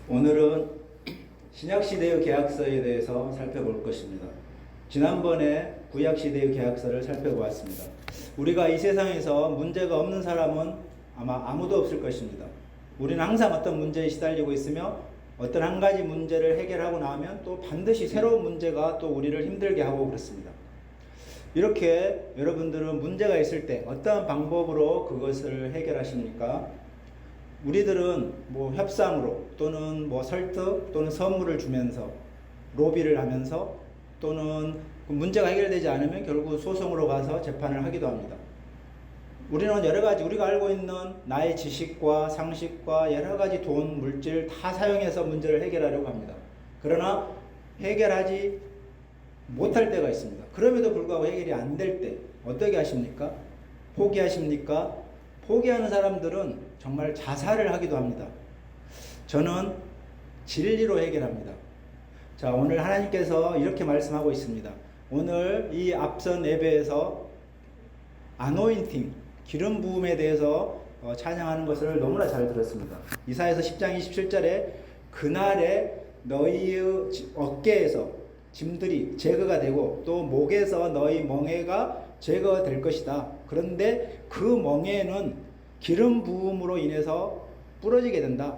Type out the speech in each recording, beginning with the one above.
오늘은 신약시대의 계약서에 대해서 살펴볼 것입니다. 지난번에 구약시대의 계약서를 살펴보았습니다. 우리가 이 세상에서 문제가 없는 사람은 아마 아무도 없을 것입니다. 우리는 항상 어떤 문제에 시달리고 있으며 어떤 한 가지 문제를 해결하고 나면 또 반드시 새로운 문제가 또 우리를 힘들게 하고 그렇습니다. 이렇게 여러분들은 문제가 있을 때 어떠한 방법으로 그것을 해결하십니까? 우리들은 협상으로 또는 설득 또는 선물을 주면서 로비를 하면서 또는 문제가 해결되지 않으면 결국 소송으로 가서 재판을 하기도 합니다. 우리는 여러 가지 우리가 알고 있는 나의 지식과 상식과 여러 가지 돈, 물질 다 사용해서 문제를 해결하려고 합니다. 그러나 해결하지 못할 때가 있습니다. 그럼에도 불구하고 해결이 안 될 때 어떻게 하십니까? 포기하십니까? 포기하는 사람들은 정말 자살을 하기도 합니다. 저는 진리로 해결합니다. 자, 오늘 하나님께서 이렇게 말씀하고 있습니다. 오늘 이 앞선 예배에서 아노인팅, 기름 부음에 대해서 찬양하는 것을 너무나 잘 들었습니다. 이사야서 10장 27절에 그날에 너희의 어깨에서 짐들이 제거가 되고 또 목에서 너희 멍에가 제거될 것이다. 그런데 그 멍에는 기름 부음으로 인해서 부러지게 된다.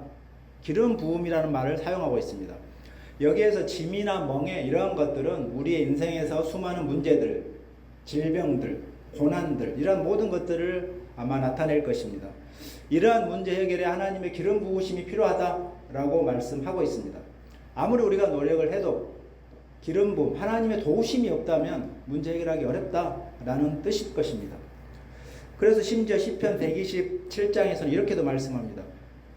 기름 부음이라는 말을 사용하고 있습니다. 여기에서 짐이나 멍에 이러한 것들은 우리의 인생에서 수많은 문제들, 질병들, 고난들 이런 모든 것들을 아마 나타낼 것입니다. 이러한 문제 해결에 하나님의 기름 부으심이 필요하다라고 말씀하고 있습니다. 아무리 우리가 노력을 해도 기름 부음, 하나님의 도우심이 없다면 문제 해결하기 어렵다라는 뜻일 것입니다. 그래서 심지어 시편 127장에서는 이렇게도 말씀합니다.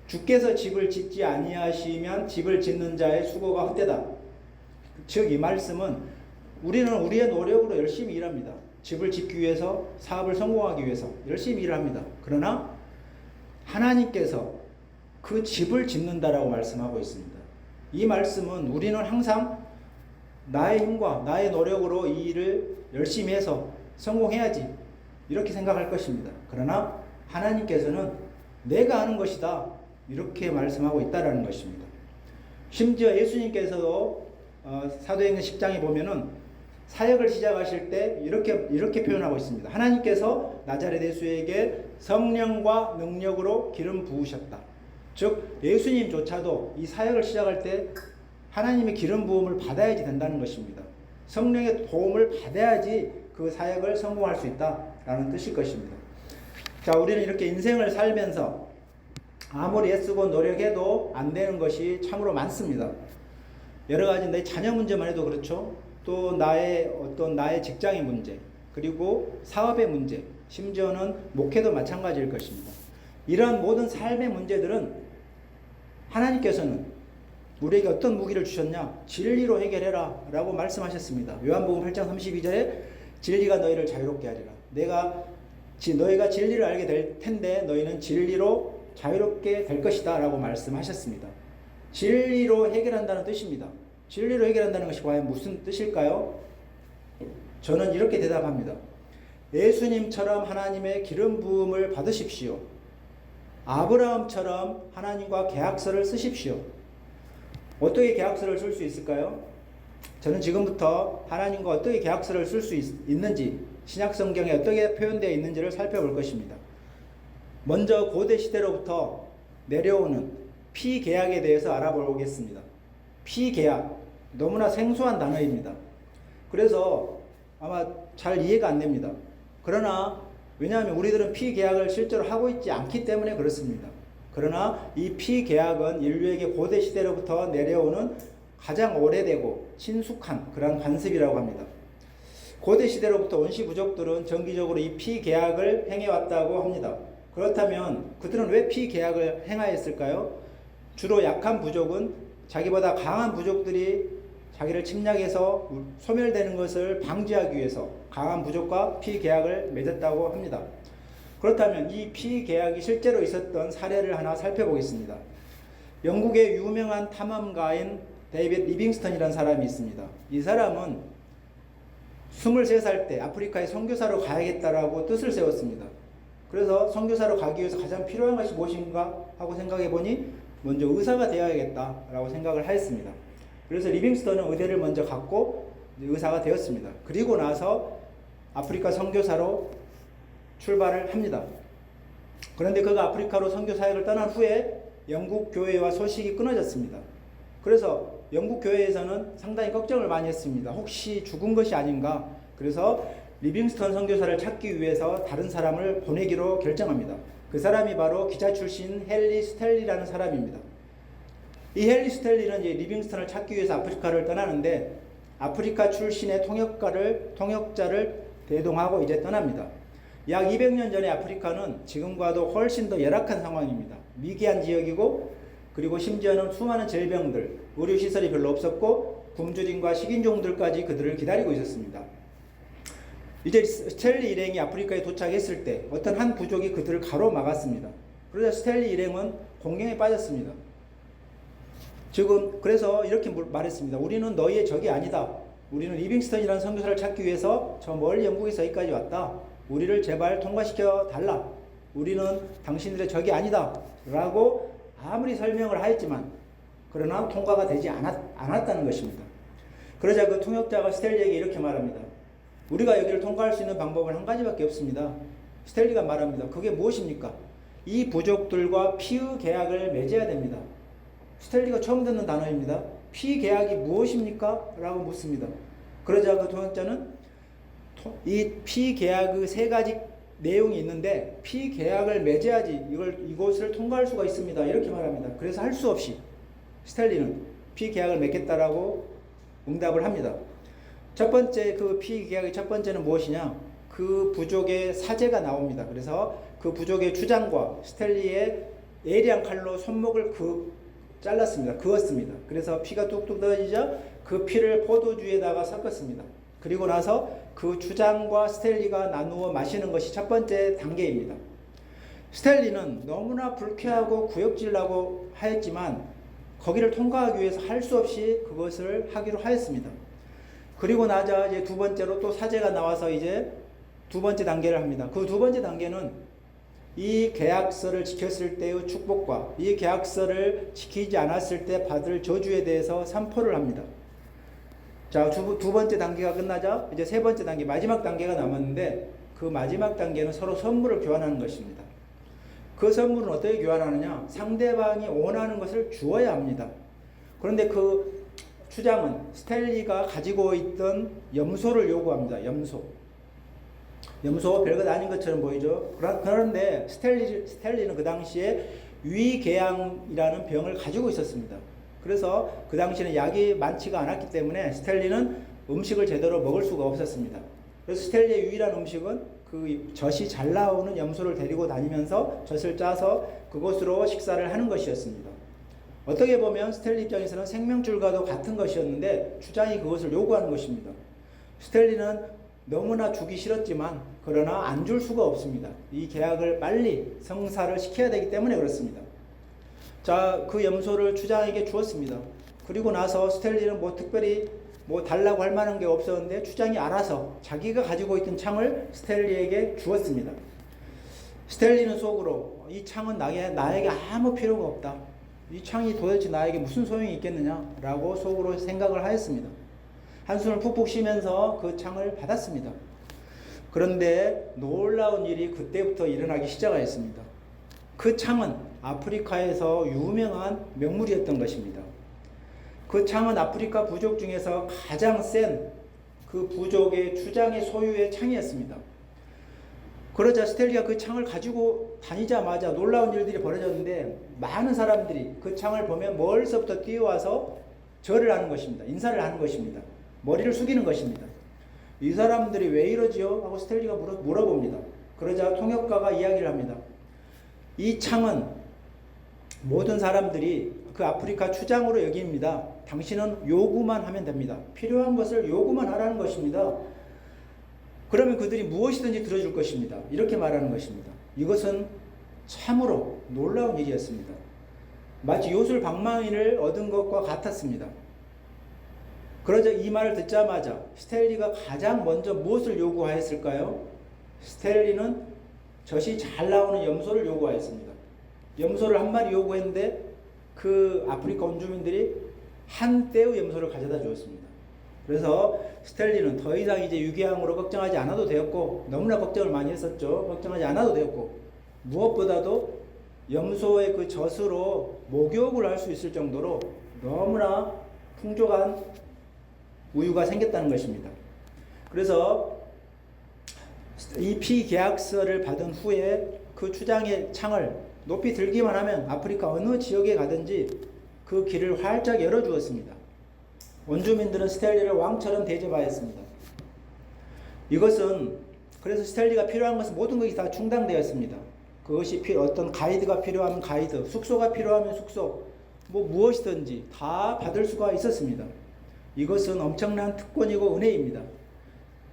주께서 집을 짓지 아니하시면 집을 짓는 자의 수고가 헛되다. 즉 이 말씀은 우리는 우리의 노력으로 열심히 일합니다. 집을 짓기 위해서, 사업을 성공하기 위해서 열심히 일합니다. 그러나 하나님께서 그 집을 짓는다라고 말씀하고 있습니다. 이 말씀은 우리는 항상 나의 힘과 나의 노력으로 이 일을 열심히 해서 성공해야지 이렇게 생각할 것입니다. 그러나 하나님께서는 내가 하는 것이다 이렇게 말씀하고 있다라는 것입니다. 심지어 예수님께서도 사도행전 10장에 보면은 사역을 시작하실 때 이렇게 표현하고 있습니다. 하나님께서 나자렛 예수에게 성령과 능력으로 기름 부으셨다. 즉 예수님조차도 이 사역을 시작할 때 하나님의 기름 부음을 받아야지 된다는 것입니다. 성령의 도움을 받아야지 그 사역을 성공할 수 있다라는 뜻일 것입니다. 자, 우리는 이렇게 인생을 살면서 아무리 애쓰고 노력해도 안 되는 것이 참으로 많습니다. 여러 가지 내 자녀 문제만 해도 그렇죠. 또 나의 직장의 문제, 그리고 사업의 문제, 심지어는 목회도 마찬가지일 것입니다. 이러한 모든 삶의 문제들은 하나님께서는 우리에게 어떤 무기를 주셨냐? 진리로 해결해라 라고 말씀하셨습니다. 요한복음 8장 32절에 진리가 너희를 자유롭게 하리라. 너희가 진리를 알게 될 텐데 너희는 진리로 자유롭게 될 것이다 라고 말씀하셨습니다. 진리로 해결한다는 뜻입니다. 진리로 해결한다는 것이 과연 무슨 뜻일까요? 저는 이렇게 대답합니다. 예수님처럼 하나님의 기름 부음을 받으십시오. 아브라함처럼 하나님과 계약서를 쓰십시오. 어떻게 계약서를 쓸 수 있을까요? 저는 지금부터 하나님과 어떻게 계약서를 쓸 수 있는지, 신약 성경에 어떻게 표현되어 있는지를 살펴볼 것입니다. 먼저 고대 시대로부터 내려오는 피계약에 대해서 알아보겠습니다. 피계약, 너무나 생소한 단어입니다. 그래서 아마 잘 이해가 안 됩니다. 그러나 왜냐하면 우리들은 피계약을 실제로 하고 있지 않기 때문에 그렇습니다. 그러나 이 피계약은 인류에게 고대 시대로부터 내려오는 가장 오래되고 친숙한 그런 관습이라고 합니다. 고대 시대로부터 원시 부족들은 정기적으로 이 피계약을 행해왔다고 합니다. 그렇다면 그들은 왜 피계약을 행하였을까요? 주로 약한 부족은 자기보다 강한 부족들이 자기를 침략해서 소멸되는 것을 방지하기 위해서 강한 부족과 피계약을 맺었다고 합니다. 그렇다면 이 피계약이 실제로 있었던 사례를 하나 살펴보겠습니다. 영국의 유명한 탐험가인 데이빗 리빙스턴이라는 사람이 있습니다. 이 사람은 23살 때 아프리카에 선교사로 가야겠다라고 뜻을 세웠습니다. 그래서 선교사로 가기 위해서 가장 필요한 것이 무엇인가 하고 생각해 보니 먼저 의사가 되어야겠다라고 생각을 하였습니다. 그래서 리빙스턴은 의대를 먼저 갔고 의사가 되었습니다. 그리고 나서 아프리카 선교사로 출발을 합니다. 그런데 그가 아프리카로 선교 사역을 떠난 후에 영국 교회와 소식이 끊어졌습니다. 그래서 영국 교회에서는 상당히 걱정을 많이 했습니다. 혹시 죽은 것이 아닌가? 그래서 리빙스턴 선교사를 찾기 위해서 다른 사람을 보내기로 결정합니다. 그 사람이 바로 기자 출신 헨리 스탠리라는 사람입니다. 이 헨리 스탠리는 이제 리빙스턴을 찾기 위해서 아프리카를 떠나는데 아프리카 출신의 통역자를 대동하고 이제 떠납니다. 약 200년 전에 아프리카는 지금과도 훨씬 더 열악한 상황입니다. 미개한 지역이고 그리고 심지어는 수많은 질병들, 의료시설이 별로 없었고 굶주림과 식인종들까지 그들을 기다리고 있었습니다. 이제 스탠리 일행이 아프리카에 도착했을 때 어떤 한 부족이 그들을 가로막았습니다. 그러자 스탠리 일행은 공경에 빠졌습니다. 그래서 이렇게 말했습니다. 우리는 너희의 적이 아니다. 우리는 리빙스턴이라는 선교사를 찾기 위해서 저 멀리 영국에서 여기까지 왔다. 우리를 제발 통과시켜 달라. 우리는 당신들의 적이 아니다. 라고 아무리 설명을 하였지만 그러나 통과가 되지 않았다는 것입니다. 그러자 그 통역자가 스탠리에게 이렇게 말합니다. 우리가 여기를 통과할 수 있는 방법은 한 가지밖에 없습니다. 스탠리가 말합니다. 그게 무엇입니까? 이 부족들과 피의 계약을 맺어야 됩니다. 스탠리가 처음 듣는 단어입니다. 피계약이 무엇입니까? 라고 묻습니다. 그러자 그 통역자는 이 피계약의 세 가지 내용이 있는데 피계약을 맺어야지 이곳을 통과할 수가 있습니다. 이렇게 말합니다. 그래서 할 수 없이 스탠리는 피계약을 맺겠다라고 응답을 합니다. 첫 번째 그 피계약의 첫 번째는 무엇이냐? 그 부족의 사제가 나옵니다. 그래서 그 부족의 주장과 스탠리의 예리한 칼로 손목을 잘랐습니다. 그었습니다. 그래서 피가 뚝뚝 떨어지자 그 피를 포도주에다가 섞었습니다. 그리고 나서 그 주장과 스탠리가 나누어 마시는 것이 첫 번째 단계입니다. 스탠리는 너무나 불쾌하고 구역질나고 하였지만 거기를 통과하기 위해서 할 수 없이 그것을 하기로 하였습니다. 그리고 나자 이제 두 번째로 또 사제가 나와서 이제 두 번째 단계를 합니다. 그 두 번째 단계는 이 계약서를 지켰을 때의 축복과 이 계약서를 지키지 않았을 때 받을 저주에 대해서 선포를 합니다. 자, 두 번째 단계가 끝나자 이제 세 번째 단계, 마지막 단계가 남았는데 그 마지막 단계는 서로 선물을 교환하는 것입니다. 그 선물은 어떻게 교환하느냐? 상대방이 원하는 것을 주어야 합니다. 그런데 그 주장은 스탠리가 가지고 있던 염소를 요구합니다. 염소 별것 아닌 것처럼 보이죠. 그런데 스탠리는 그 당시에 위궤양이라는 병을 가지고 있었습니다. 그래서 그 당시에는 약이 많지가 않았기 때문에 스탠리는 음식을 제대로 먹을 수가 없었습니다. 그래서 스탠리의 유일한 음식은 그 젖이 잘 나오는 염소를 데리고 다니면서 젖을 짜서 그것으로 식사를 하는 것이었습니다. 어떻게 보면 스탠리 입장에서는 생명줄과도 같은 것이었는데 주장이 그것을 요구하는 것입니다. 스탠리는 너무나 주기 싫었지만 그러나 안 줄 수가 없습니다. 이 계약을 빨리 성사를 시켜야 되기 때문에 그렇습니다. 자, 그 염소를 주장에게 주었습니다. 그리고 나서 스탠리는 특별히 달라고 할 만한 게 없었는데 주장이 알아서 자기가 가지고 있던 창을 스탠리에게 주었습니다. 스탠리는 속으로 이 창은 나에게 아무 필요가 없다. 이 창이 도대체 나에게 무슨 소용이 있겠느냐라고 속으로 생각을 하였습니다. 한숨을 푹푹 쉬면서 그 창을 받았습니다. 그런데 놀라운 일이 그때부터 일어나기 시작하였습니다. 그 창은 아프리카에서 유명한 명물이었던 것입니다. 그 창은 아프리카 부족 중에서 가장 센 그 부족의 주장의 소유의 창이었습니다. 그러자 스탠리가 그 창을 가지고 다니자마자 놀라운 일들이 벌어졌는데 많은 사람들이 그 창을 보면 멀리서부터 뛰어와서 절을 하는 것입니다. 인사를 하는 것입니다. 머리를 숙이는 것입니다. 이 사람들이 왜 이러지요? 하고 스탠리가 물어봅니다. 그러자 통역가가 이야기를 합니다. 이 창은 모든 사람들이 그 아프리카 추장으로 여깁니다. 당신은 요구만 하면 됩니다. 필요한 것을 요구만 하라는 것입니다. 그러면 그들이 무엇이든지 들어줄 것입니다. 이렇게 말하는 것입니다. 이것은 참으로 놀라운 일이었습니다. 마치 요술방망이를 얻은 것과 같았습니다. 그러자 이 말을 듣자마자 스탠리가 가장 먼저 무엇을 요구하였을까요? 스탠리는 젖이 잘 나오는 염소를 요구하였습니다. 염소를 한 마리 요구했는데 그 아프리카 원주민들이 한때의 염소를 가져다 주었습니다. 그래서 스탠리는 더 이상 이제 유기양으로 걱정하지 않아도 되었고, 너무나 걱정을 많이 했었죠. 걱정하지 않아도 되었고, 무엇보다도 염소의 그 젖으로 목욕을 할 수 있을 정도로 너무나 풍족한 우유가 생겼다는 것입니다. 그래서 이 피계약서를 받은 후에 그 추장의 창을 높이 들기만 하면 아프리카 어느 지역에 가든지 그 길을 활짝 열어주었습니다. 원주민들은 스탠리를 왕처럼 대접하였습니다. 이것은 그래서 스탠리가 필요한 것은 모든 것이 다 충당되었습니다. 그것이 어떤 가이드가 필요하면 가이드, 숙소가 필요하면 숙소, 무엇이든지 다 받을 수가 있었습니다. 이것은 엄청난 특권이고 은혜입니다.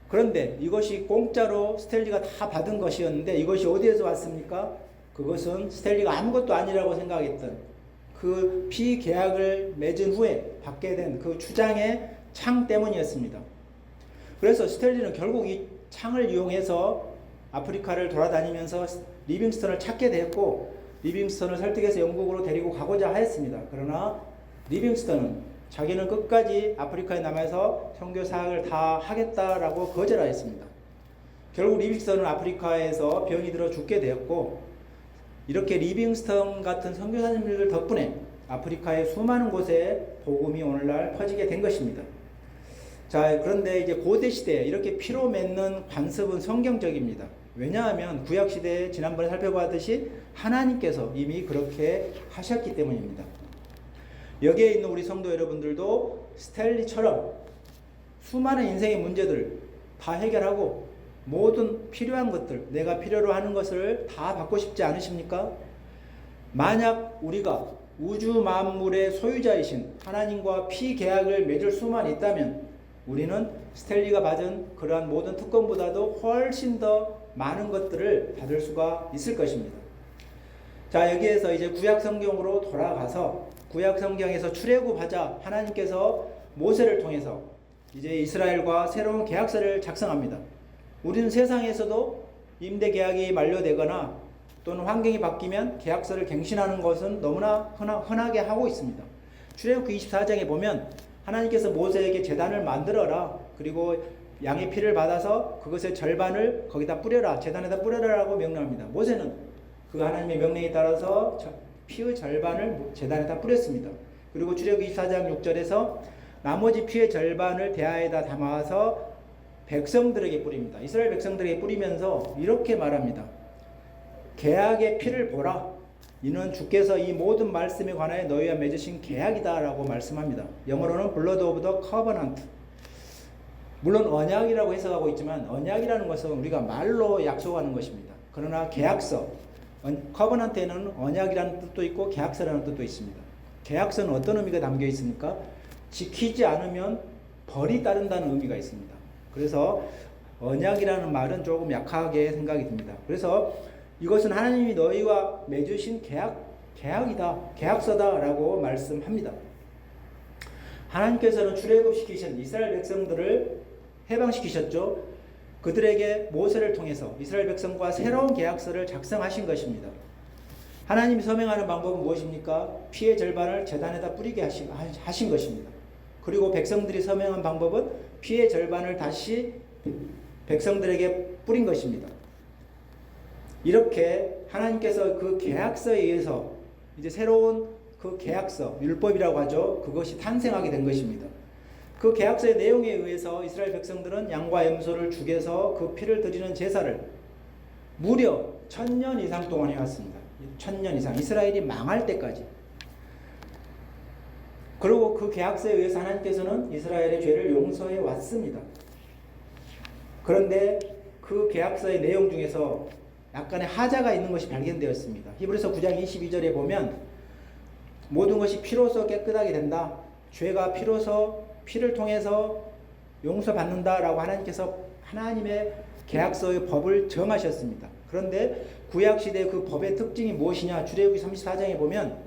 그런데 이것이 공짜로 스탠리가 다 받은 것이었는데 이것이 어디에서 왔습니까? 그것은 스탠리가 아무것도 아니라고 생각했던 그 피계약을 맺은 후에 받게 된 그 추장의 창 때문이었습니다. 그래서 스탠리는 결국 이 창을 이용해서 아프리카를 돌아다니면서 리빙스턴을 찾게 되었고, 리빙스턴을 설득해서 영국으로 데리고 가고자 하였습니다. 그러나 리빙스턴은 자기는 끝까지 아프리카에 남아서 선교 사역을 다 하겠다라고 거절하였습니다. 결국 리빙스턴은 아프리카에서 병이 들어 죽게 되었고, 이렇게 리빙스턴 같은 선교사님들 덕분에 아프리카의 수많은 곳에 복음이 오늘날 퍼지게 된 것입니다. 자, 그런데 이제 고대 시대에 이렇게 피로 맺는 관습은 성경적입니다. 왜냐하면 구약 시대에 지난번에 살펴봤듯이 하나님께서 이미 그렇게 하셨기 때문입니다. 여기에 있는 우리 성도 여러분들도 스탠리처럼 수많은 인생의 문제들 다 해결하고 모든 필요한 것들, 내가 필요로 하는 것을 다 받고 싶지 않으십니까? 만약 우리가 우주 만물의 소유자이신 하나님과 피계약을 맺을 수만 있다면 우리는 스탠리가 받은 그러한 모든 특권보다도 훨씬 더 많은 것들을 받을 수가 있을 것입니다. 자, 여기에서 이제 구약 성경으로 돌아가서 구약 성경에서 출애굽하자 하나님께서 모세를 통해서 이제 이스라엘과 새로운 계약서를 작성합니다. 우리는 세상에서도 임대 계약이 만료되거나 또는 환경이 바뀌면 계약서를 갱신하는 것은 너무나 흔하게 하고 있습니다. 출애굽기 24장에 보면 하나님께서 모세에게 제단을 만들어라, 그리고 양의 피를 받아서 그것의 절반을 거기다 뿌려라, 제단에다 뿌려라라고 명령합니다. 모세는 그 하나님의 명령에 따라서 피의 절반을 제단에다 뿌렸습니다. 그리고 출애굽기 24장 6절에서 나머지 피의 절반을 대야에다 담아서 백성들에게 뿌립니다. 이스라엘 백성들에게 뿌리면서 이렇게 말합니다. 계약의 피를 보라. 이는 주께서 이 모든 말씀에 관하여 너희와 맺으신 계약이다 라고 말씀합니다. 영어로는 Blood of the Covenant. 물론 언약이라고 해석하고 있지만 언약이라는 것은 우리가 말로 약속하는 것입니다. 그러나 계약서, 커버넌트에는 언약이라는 뜻도 있고 계약서라는 뜻도 있습니다. 계약서는 어떤 의미가 담겨 있습니까? 지키지 않으면 벌이 따른다는 의미가 있습니다. 그래서 언약이라는 말은 조금 약하게 생각이 듭니다. 그래서 이것은 하나님이 너희와 맺으신 계약이다, 계약서다 라고 말씀합니다. 하나님께서는 출애굽시키신 이스라엘 백성들을 해방시키셨죠. 그들에게 모세를 통해서 이스라엘 백성과 새로운 계약서를 작성하신 것입니다. 하나님이 서명하는 방법은 무엇입니까? 피의 절반을 제단에다 뿌리게 하신 것입니다. 그리고 백성들이 서명한 방법은 피의 절반을 다시 백성들에게 뿌린 것입니다. 이렇게 하나님께서 그 계약서에 의해서 이제 새로운 그 계약서, 율법이라고 하죠. 그것이 탄생하게 된 것입니다. 그 계약서의 내용에 의해서 이스라엘 백성들은 양과 염소를 죽여서 그 피를 드리는 제사를 무려 1000년 이상 동안 해왔습니다. 1000년 이상. 이스라엘이 망할 때까지. 그리고 그 계약서에 의해서 하나님께서는 이스라엘의 죄를 용서해 왔습니다. 그런데 그 계약서의 내용 중에서 약간의 하자가 있는 것이 발견되었습니다. 히브리서 9장 22절에 보면 모든 것이 피로서 깨끗하게 된다. 죄가 피를 통해서 용서받는다라고 하나님께서 하나님의 계약서의 법을 정하셨습니다. 그런데 구약시대의 그 법의 특징이 무엇이냐? 출애굽기 34장에 보면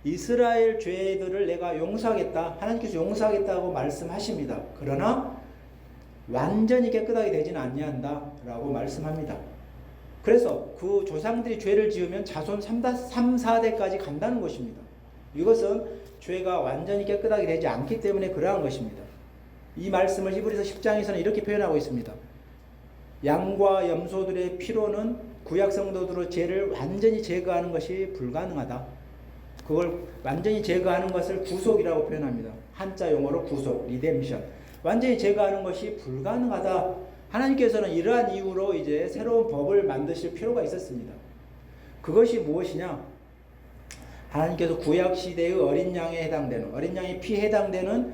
이스라엘 죄들을 내가 용서하겠다. 하나님께서 용서하겠다고 말씀하십니다. 그러나 완전히 깨끗하게 되지는 아니한다 라고 말씀합니다. 그래서 그 조상들이 죄를 지으면 자손 3, 4대까지 간다는 것입니다. 이것은 죄가 완전히 깨끗하게 되지 않기 때문에 그러한 것입니다. 이 말씀을 히브리서 10장에서는 이렇게 표현하고 있습니다. 양과 염소들의 피로는 구약 성도들의 죄를 완전히 제거하는 것이 불가능하다. 그걸 완전히 제거하는 것을 구속이라고 표현합니다. 한자 용어로 구속, 리뎀션. 완전히 제거하는 것이 불가능하다. 하나님께서는 이러한 이유로 이제 새로운 법을 만드실 필요가 있었습니다. 그것이 무엇이냐? 하나님께서 구약 시대의 어린 양에 해당되는, 어린 양의 피에 해당되는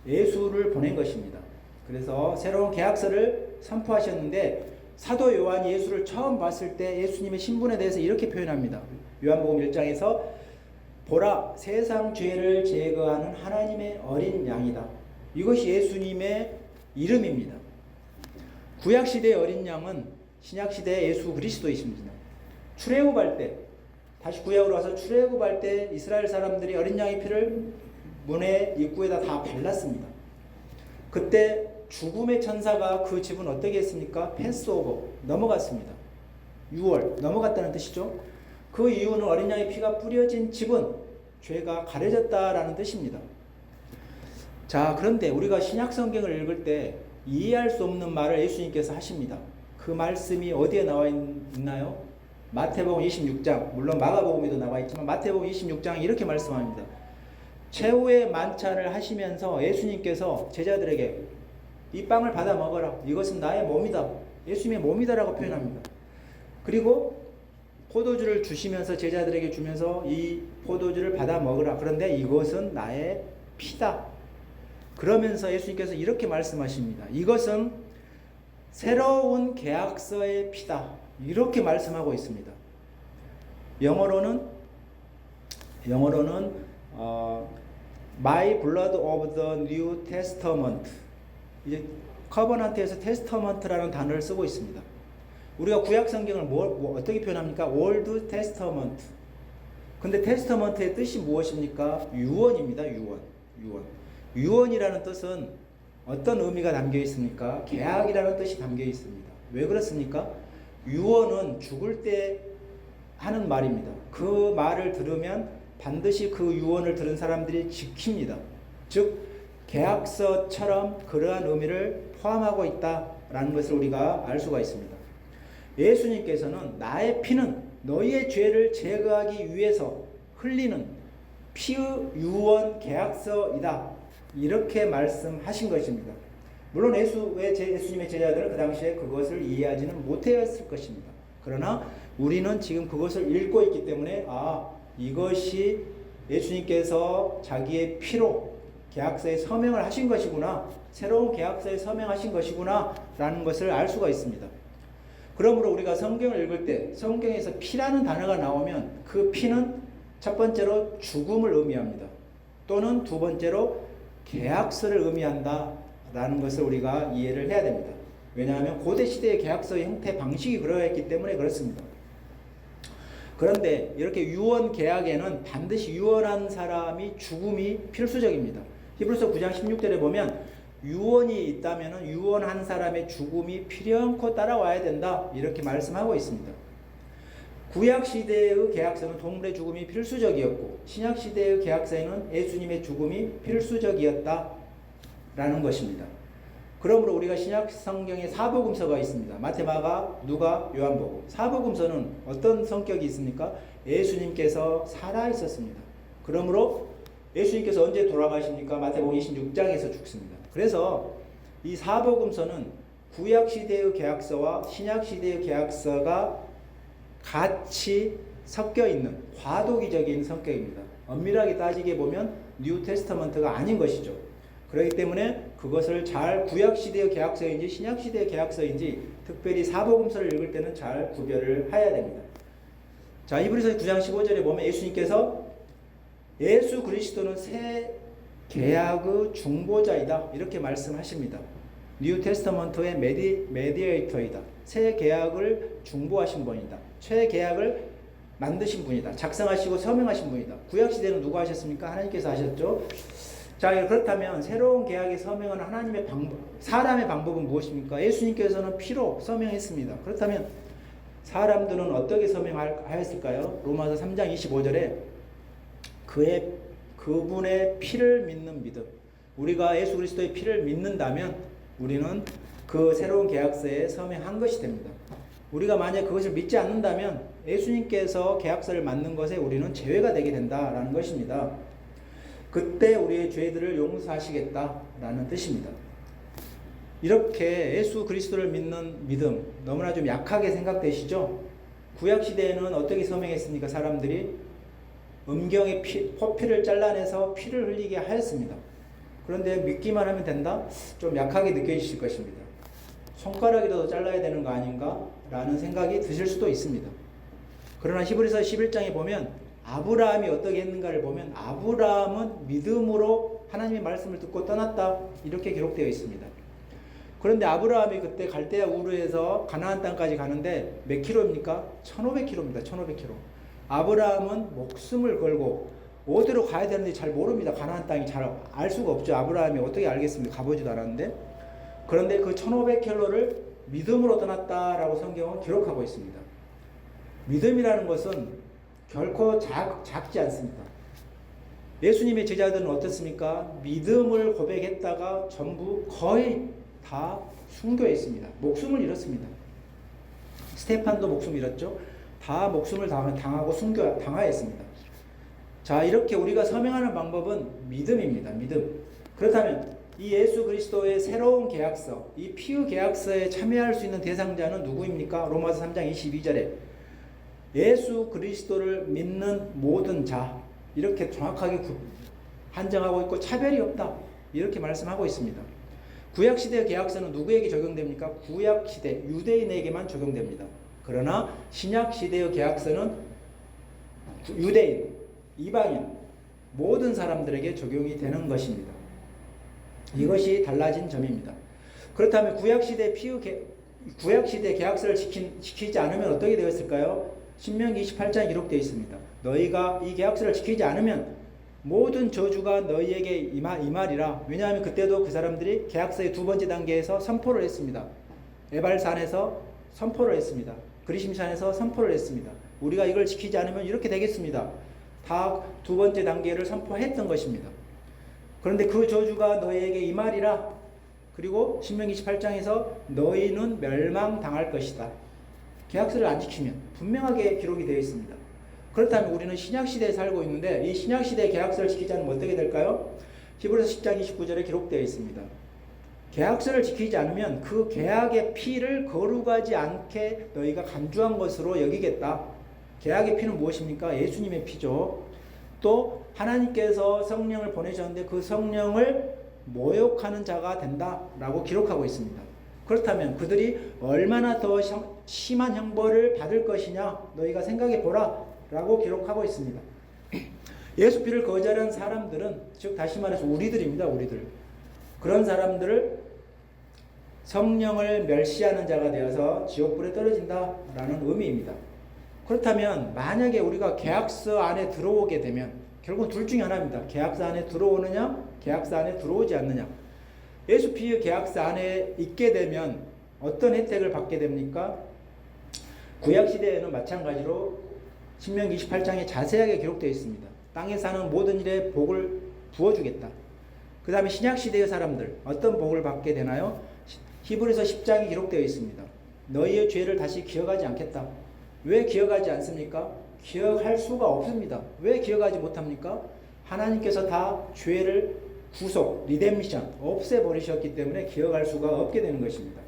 예수를 보낸 것입니다. 그래서 새로운 계약서를 선포하셨는데 사도 요한이 예수를 처음 봤을 때 예수님의 신분에 대해서 이렇게 표현합니다. 요한복음 1장에서 보라, 세상 죄를 제거하는 하나님의 어린 양이다. 이것이 예수님의 이름입니다. 구약시대의 어린 양은 신약시대의 예수 그리스도이십니다. 출애굽할 때, 다시 구약으로 와서 출애굽할 때 이스라엘 사람들이 어린 양의 피를 문의 입구에다 다 발랐습니다. 그때 죽음의 천사가 그 집은 어떻게 했습니까? 패스오버, 넘어갔습니다. 6월, 넘어갔다는 뜻이죠. 그 이유는 어린 양의 피가 뿌려진 집은 죄가 가려졌다라는 뜻입니다. 자, 그런데 우리가 신약 성경을 읽을 때 이해할 수 없는 말을 예수님께서 하십니다. 그 말씀이 어디에 나와 있나요? 마태복음 26장, 물론 마가복음에도 나와 있지만 마태복음 26장에 이렇게 말씀합니다. 최후의 만찬을 하시면서 예수님께서 제자들에게 이 빵을 받아 먹어라. 이것은 나의 몸이다. 예수님의 몸이다라고 표현합니다. 그리고 포도주를 주시면서 제자들에게 주면서 이 포도주를 받아 먹으라. 그런데 이것은 나의 피다. 그러면서 예수님께서 이렇게 말씀하십니다. 이것은 새로운 계약서의 피다. 이렇게 말씀하고 있습니다. 영어로는 My blood of the New Testament. 이제 커버넌트에서 테스터먼트라는 단어를 쓰고 있습니다. 우리가 구약 성경을 어떻게 표현합니까? Old Testament. 근데 테스터먼트의 뜻이 무엇입니까? 유언입니다. 유언이라는 뜻은 어떤 의미가 담겨 있습니까? 계약이라는 뜻이 담겨 있습니다. 왜 그렇습니까? 유언은 죽을 때 하는 말입니다. 그 말을 들으면 반드시 그 유언을 들은 사람들이 지킵니다. 즉 계약서처럼 그러한 의미를 포함하고 있다라는 것을 우리가 알 수가 있습니다. 예수님께서는 나의 피는 너희의 죄를 제거하기 위해서 흘리는 피의 유언 계약서이다. 이렇게 말씀하신 것입니다. 물론 예수님의 제자들은 그 당시에 그것을 이해하지는 못했을 것입니다. 그러나 우리는 지금 그것을 읽고 있기 때문에 이것이 예수님께서 자기의 피로 계약서에 서명을 하신 것이구나, 새로운 계약서에 서명하신 것이구나 라는 것을 알 수가 있습니다. 그러므로 우리가 성경을 읽을 때 성경에서 피라는 단어가 나오면 그 피는 첫 번째로 죽음을 의미합니다. 또는 두 번째로 계약서를 의미한다 라는 것을 우리가 이해를 해야 됩니다. 왜냐하면 고대 시대의 계약서의 형태 방식이 그러했기 때문에 그렇습니다. 그런데 이렇게 유언 계약에는 반드시 유언한 사람이 죽음이 필수적입니다. 히브리서 9장 16절에 보면 유언이 있다면 유언한 사람의 죽음이 필연코 따라와야 된다 이렇게 말씀하고 있습니다. 구약시대의 계약서는 동물의 죽음이 필수적이었고 신약시대의 계약서에는 예수님의 죽음이 필수적이었다라는 것입니다. 그러므로 우리가 신약 성경에 사복음서가 있습니다. 마태, 마가, 누가, 요한복음. 사복음서는 어떤 성격이 있습니까? 예수님께서 살아 있었습니다. 그러므로 예수님께서 언제 돌아가십니까? 마태복음 26장에서 죽습니다. 그래서 이 사복음서는 구약시대의 계약서와 신약시대의 계약서가 같이 섞여 있는 과도기적인 성격입니다. 엄밀하게 따지게 보면 뉴 테스터먼트가 아닌 것이죠. 그렇기 때문에 그것을 잘 구약시대의 계약서인지 신약시대의 계약서인지 특별히 사복음서를 읽을 때는 잘 구별을 해야 됩니다. 자, 히브리서 9장 15절에 보면 예수님께서 예수 그리스도는 새 계약의 중보자이다 이렇게 말씀하십니다. 뉴 테스터먼트의 메디에이터이다. 새 계약을 중보하신 분이다. 새 계약을 만드신 분이다. 작성하시고 서명하신 분이다. 구약시대는 누가 하셨습니까? 하나님께서 하셨죠. 자, 그렇다면 새로운 계약에 서명하는 하나님의 사람의 방법은 무엇입니까? 예수님께서는 피로 서명했습니다. 그렇다면 사람들은 어떻게 서명하였을까요? 로마서 3장 25절에 그분의 피를 믿는 믿음. 우리가 예수 그리스도의 피를 믿는다면 우리는 그 새로운 계약서에 서명한 것이 됩니다. 우리가 만약 그것을 믿지 않는다면 예수님께서 계약서를 만든 것에 우리는 제외가 되게 된다라는 것입니다. 그때 우리의 죄들을 용서하시겠다라는 뜻입니다. 이렇게 예수 그리스도를 믿는 믿음 너무나 좀 약하게 생각되시죠? 구약시대에는 어떻게 서명했습니까? 사람들이 음경의 포피를 잘라내서 피를 흘리게 하였습니다. 그런데 믿기만 하면 된다? 좀 약하게 느껴지실 것입니다. 손가락이라도 잘라야 되는 거 아닌가? 라는 생각이 드실 수도 있습니다. 그러나 히브리서 11장에 보면 아브라함이 어떻게 했는가를 보면 아브라함은 믿음으로 하나님의 말씀을 듣고 떠났다 이렇게 기록되어 있습니다. 그런데 아브라함이 그때 갈대아 우르에서 가나안 땅까지 가는데 몇 킬로입니까? 1500킬로입니다. 1500킬로. 아브라함은 목숨을 걸고 어디로 가야 되는지 잘 모릅니다. 가나안 땅이 잘 알 수가 없죠. 아브라함이 어떻게 알겠습니까? 가보지도 않았는데. 그런데 그 1500킬로를 믿음으로 떠났다라고 성경은 기록하고 있습니다. 믿음이라는 것은 결코 작지 않습니다. 예수님의 제자들은 어떻습니까? 믿음을 고백했다가 전부 거의 다 순교했습니다. 목숨을 잃었습니다. 스테판도 목숨을 잃었죠. 다 목숨을 당하고 당하였습니다. 자, 이렇게 우리가 서명하는 방법은 믿음입니다. 믿음. 그렇다면 이 예수 그리스도의 새로운 계약서, 이 피의 계약서에 참여할 수 있는 대상자는 누구입니까? 로마서 3장 22절에 예수 그리스도를 믿는 모든 자, 이렇게 정확하게 한정하고 있고 차별이 없다 이렇게 말씀하고 있습니다. 구약시대 계약서는 누구에게 적용됩니까? 구약시대 유대인에게만 적용됩니다. 그러나 신약시대의 계약서는 유대인, 이방인 모든 사람들에게 적용이 되는 것입니다. 이것이 달라진 점입니다. 그렇다면 구약시대 계약서를 지키지 않으면 어떻게 되었을까요? 신명기 28장에 기록되어 있습니다. 너희가 이 계약서를 지키지 않으면 모든 저주가 너희에게 임하리라. 왜냐하면 그때도 그 사람들이 계약서의 두 번째 단계에서 선포를 했습니다. 에발산에서 선포를 했습니다. 그리심산에서 선포를 했습니다. 우리가 이걸 지키지 않으면 이렇게 되겠습니다. 다 두 번째 단계를 선포했던 것입니다. 그런데 그 저주가 너희에게 임하리라. 그리고 신명기 28장에서 너희는 멸망당할 것이다. 계약서를 안 지키면 분명하게 기록이 되어 있습니다. 그렇다면 우리는 신약시대에 살고 있는데 이 신약시대 계약서를 지키지 않으면 어떻게 될까요? 히브리서 10장 29절에 기록되어 있습니다. 계약서를 지키지 않으면 그 계약의 피를 거룩하지 않게 너희가 간주한 것으로 여기겠다. 계약의 피는 무엇입니까? 예수님의 피죠. 또 하나님께서 성령을 보내셨는데 그 성령을 모욕하는 자가 된다라고 기록하고 있습니다. 그렇다면 그들이 얼마나 더 심한 형벌을 받을 것이냐 너희가 생각해 보라 라고 기록하고 있습니다. 예수 피를 거절한 사람들은 즉 다시 말해서 우리들입니다. 우리들. 그런 사람들을 성령을 멸시하는 자가 되어서 지옥불에 떨어진다라는 의미입니다. 그렇다면 만약에 우리가 계약서 안에 들어오게 되면 결국은 둘 중에 하나입니다. 계약서 안에 들어오느냐 계약서 안에 들어오지 않느냐. 예수 피의 계약서 안에 있게 되면 어떤 혜택을 받게 됩니까? 구약시대에는 마찬가지로 신명기 28장에 자세하게 기록되어 있습니다. 땅에 사는 모든 일에 복을 부어주겠다. 그 다음에 신약시대의 사람들 어떤 복을 받게 되나요? 히브리서 10장에 기록되어 있습니다. 너희의 죄를 다시 기억하지 않겠다. 왜 기억하지 않습니까? 기억할 수가 없습니다. 왜 기억하지 못합니까? 하나님께서 다 죄를 구속, 리뎀션, 없애버리셨기 때문에 기억할 수가 없게 되는 것입니다.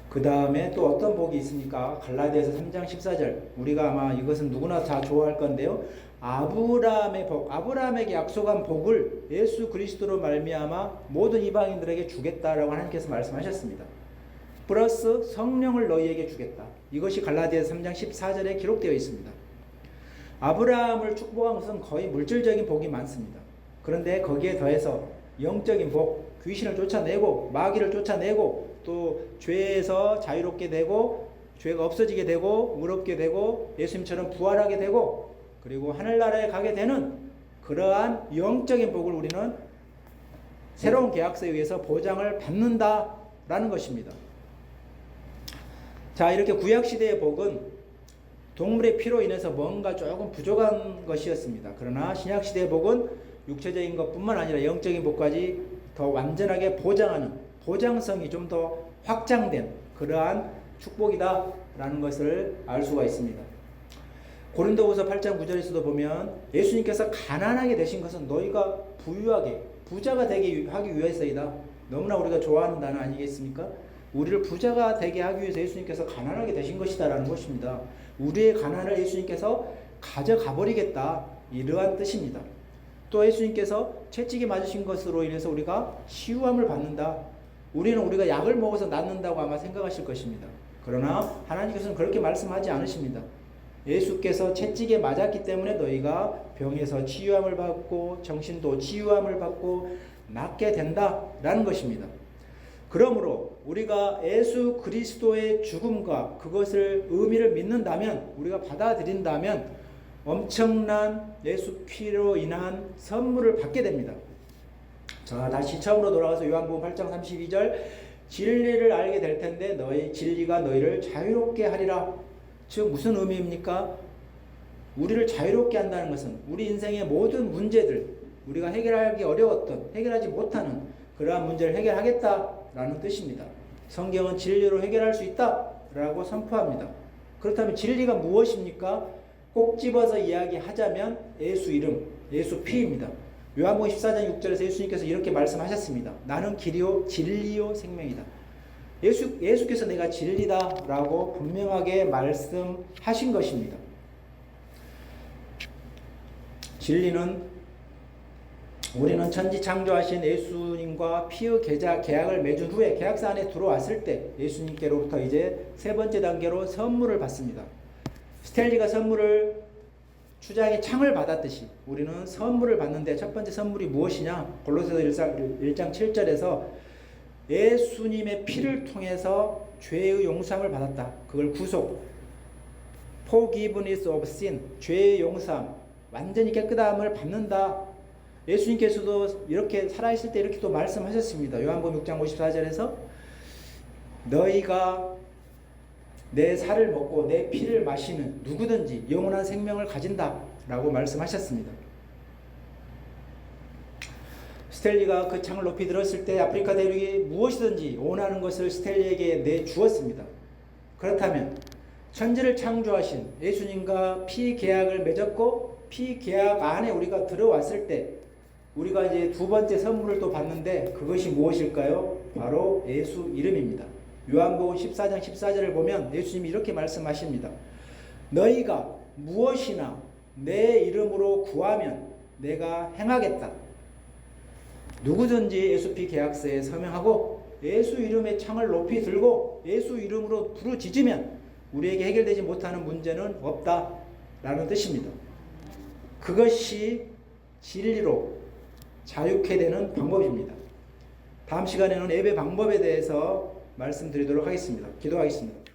그 다음에 또 어떤 복이 있습니까? 갈라디아서 3장 14절. 우리가 아마 이것은 누구나 다 좋아할 건데요. 아브라함의 복, 아브라함에게 약속한 복을 예수 그리스도로 말미암아 모든 이방인들에게 주겠다라고 하나님께서 말씀하셨습니다. 플러스 성령을 너희에게 주겠다. 이것이 갈라디아서 3장 14절에 기록되어 있습니다. 아브라함을 축복한 것은 거의 물질적인 복이 많습니다. 그런데 거기에 더해서 영적인 복, 귀신을 쫓아내고 마귀를 쫓아내고 또 죄에서 자유롭게 되고 죄가 없어지게 되고 의롭게 되고 예수님처럼 부활하게 되고 그리고 하늘나라에 가게 되는 그러한 영적인 복을 우리는 새로운 계약서에 의해서 보장을 받는다라는 것입니다. 자, 이렇게 구약시대의 복은 동물의 피로 인해서 뭔가 조금 부족한 것이었습니다. 그러나 신약시대의 복은 육체적인 것뿐만 아니라 영적인 복까지 더 완전하게 보장하는, 보장성이 좀 더 확장된 그러한 축복이다라는 것을 알 수가 있습니다. 고린도후서 8장 9절에서도 보면 예수님께서 가난하게 되신 것은 너희가 부유하게, 부자가 되게 하기 위해서이다. 너무나 우리가 좋아하는 단어 아니겠습니까? 우리를 부자가 되게 하기 위해서 예수님께서 가난하게 되신 것이다라는 것입니다. 우리의 가난을 예수님께서 가져가 버리겠다, 이러한 뜻입니다. 또 예수님께서 채찍에 맞으신 것으로 인해서 우리가 시우함을 받는다. 우리가 약을 먹어서 낫는다고 아마 생각하실 것입니다. 그러나 하나님께서는 그렇게 말씀하지 않으십니다. 예수께서 채찍에 맞았기 때문에 너희가 병에서 치유함을 받고 정신도 치유함을 받고 낫게 된다라는 것입니다. 그러므로 우리가 예수 그리스도의 죽음과 그것을 의미를 믿는다면, 우리가 받아들인다면 엄청난 예수 피로 인한 선물을 받게 됩니다. 자, 다시 처음으로 돌아가서 요한복음 8장 32절, 진리를 알게 될 텐데 너희 진리가 너희를 자유롭게 하리라. 즉 무슨 의미입니까? 우리를 자유롭게 한다는 것은 우리 인생의 모든 문제들, 우리가 해결하기 어려웠던, 해결하지 못하는 그러한 문제를 해결하겠다라는 뜻입니다. 성경은 진리로 해결할 수 있다라고 선포합니다. 그렇다면 진리가 무엇입니까? 꼭 집어서 이야기하자면 예수 이름, 예수 피입니다. 요한복음 14장 6절에서 예수님께서 이렇게 말씀하셨습니다. 나는 길이요 진리요 생명이다. 예수께서 내가 진리다라고 분명하게 말씀하신 것입니다. 진리는, 우리는 천지 창조하신 예수님과 피의 계약을 맺은 후에 계약서 안에 들어왔을 때 예수님께로부터 이제 세 번째 단계로 선물을 받습니다. 스탠리가 선물을, 추장의 창을 받았듯이 우리는 선물을 받는데 첫 번째 선물이 무엇이냐? 골로새서 1장 7절에서 예수님의 피를 통해서 죄의 용서함을 받았다. 그걸 구속, forgiveness of sin, 죄의 용서함, 완전히 깨끗함을 받는다. 예수님께서도 이렇게 살아있을 때 이렇게 또 말씀하셨습니다. 요한복음 6장 54절에서 너희가 내 살을 먹고 내 피를 마시는 누구든지 영원한 생명을 가진다 라고 말씀하셨습니다. 스탠리가 그 창을 높이 들었을 때 아프리카 대륙이 무엇이든지 원하는 것을 스탠리에게 내주었습니다. 그렇다면 천지를 창조하신 예수님과 피 계약을 맺었고 피 계약 안에 우리가 들어왔을 때 우리가 이제 두 번째 선물을 또 받는데 그것이 무엇일까요? 바로 예수 이름입니다. 요한복음 14장 14절을 보면 예수님이 이렇게 말씀하십니다. 너희가 무엇이나 내 이름으로 구하면 내가 행하겠다. 누구든지 예수피 계약서에 서명하고 예수 이름의 창을 높이 들고 예수 이름으로 부르짖으면 우리에게 해결되지 못하는 문제는 없다라는 뜻입니다. 그것이 진리로 자유케 되는 방법입니다. 다음 시간에는 예배 방법에 대해서 말씀드리도록 하겠습니다. 기도하겠습니다.